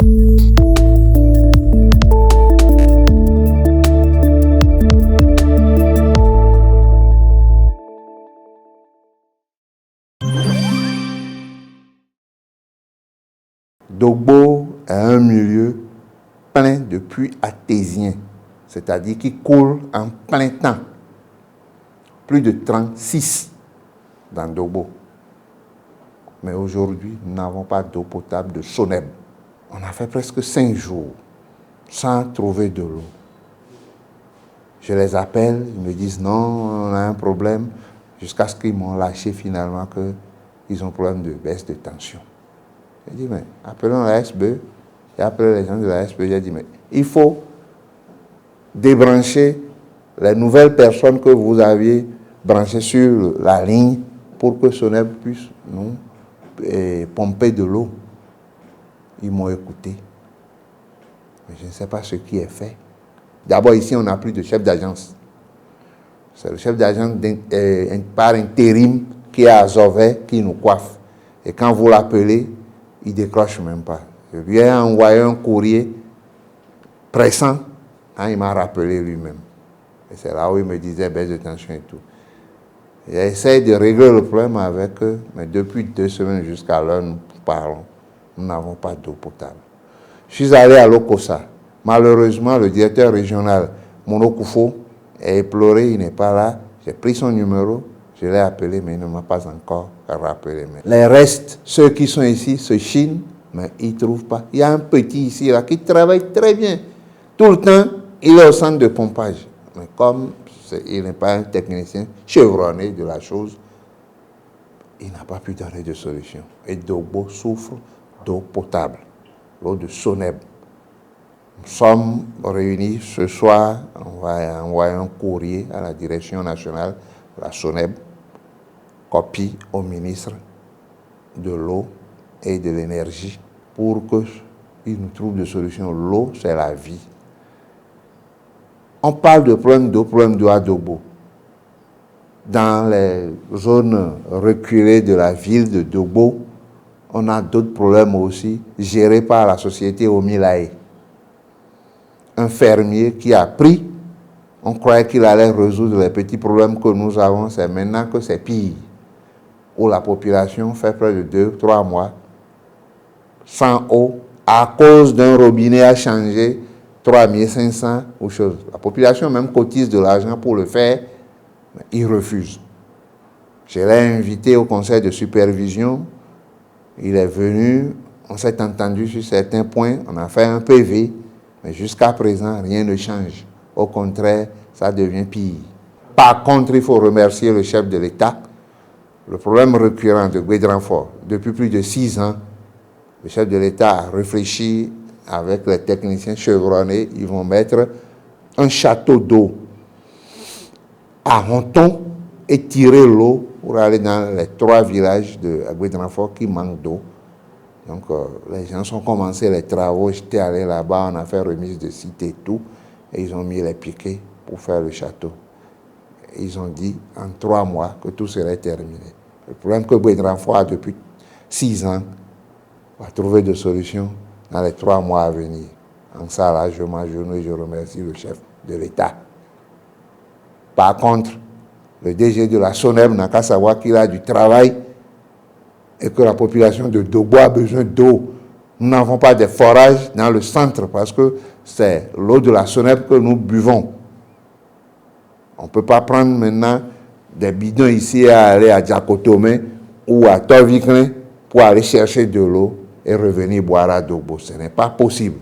Dogbo est un milieu plein de puits artésiens, c'est-à-dire qui coule en plein temps. Plus de 36 dans Dogbo. Mais aujourd'hui, nous n'avons pas d'eau potable de Soneb. On a fait presque 5 jours sans trouver de l'eau. Je les appelle, ils me disent non, on a un problème, jusqu'à ce qu'ils m'ont lâché finalement qu'ils ont un problème de baisse de tension. J'ai dit, mais appelons la SBE. J'ai appelé les gens de la SBE, j'ai dit, mais il faut débrancher les nouvelles personnes que vous aviez branchées sur la ligne pour que Soneb puisse nous pomper de l'eau. Ils m'ont écouté. Mais je ne sais pas ce qui est fait. D'abord, ici, on n'a plus de chef d'agence. C'est le chef d'agence par intérim qui est à Zové qui nous coiffe. Et quand vous l'appelez, il ne décroche même pas. Je lui ai envoyé un courrier pressant quand il m'a rappelé lui-même. Et c'est là où il me disait baisse de tension et tout. J'essaie de régler le problème avec eux, mais depuis 2 semaines jusqu'à l'heure, nous parlons. Nous n'avons pas d'eau potable. Je suis allé à l'Okosa. Malheureusement, le directeur régional, Mono Koufo, est éploré, il n'est pas là. J'ai pris son numéro, je l'ai appelé, mais il ne m'a pas encore rappelé. Les restes, ceux qui sont ici, se chinent, mais ils ne trouvent pas. Il y a un petit ici là, qui travaille très bien. Tout le temps, il est au centre de pompage. Mais comme il n'est pas un technicien chevronné de la chose, il n'a pas pu donner de solution. Et Dogbo souffre d'eau potable, l'eau de Soneb. Nous sommes réunis ce soir, on va envoyer un courrier à la direction nationale, la Soneb, copie au ministre de l'eau et de l'énergie pour qu'il nous trouve des solutions. L'eau, c'est la vie. On parle de problème d'eau à Dogbo. Dans les zones reculées de la ville de Dogbo, on a d'autres problèmes aussi, gérés par la société Omilae. Un fermier qui a pris, on croyait qu'il allait résoudre les petits problèmes que nous avons, c'est maintenant que c'est pire. Où la population fait près de 2-3 mois sans eau à cause d'un robinet à changer 3500 ou chose. La population même cotise de l'argent pour le faire, mais ils refusent. Je l'ai invité au conseil de supervision, il est venu, on s'est entendu sur certains points, on a fait un PV, mais jusqu'à présent, rien ne change. Au contraire, ça devient pire. Par contre, il faut remercier le chef de l'État. Le problème récurrent de Guédranfort, depuis plus de 6 ans, le chef de l'État a réfléchi avec les techniciens chevronnés, ils vont mettre un château d'eau à Honton et tirer l'eau pour aller dans les 3 villages de Guédranfort qui manquent d'eau. Donc, les gens ont commencé les travaux, j'étais allé là-bas, on a fait remise de site et tout, et ils ont mis les piquets pour faire le château. Et ils ont dit en 3 mois que tout serait terminé. Le problème que Guédranfort a depuis 6 ans, on va trouver des solutions dans les 3 mois à venir. En ça, là, je m'agenouille et je remercie le chef de l'État. Par contre, le DG de la Soneb n'a qu'à savoir qu'il a du travail et que la population de Dogbo a besoin d'eau. Nous n'avons pas de forage dans le centre parce que c'est l'eau de la Soneb que nous buvons. On ne peut pas prendre maintenant des bidons ici à aller à Diakotome ou à Tovikne pour aller chercher de l'eau et revenir boire à Dogbo. Ce n'est pas possible.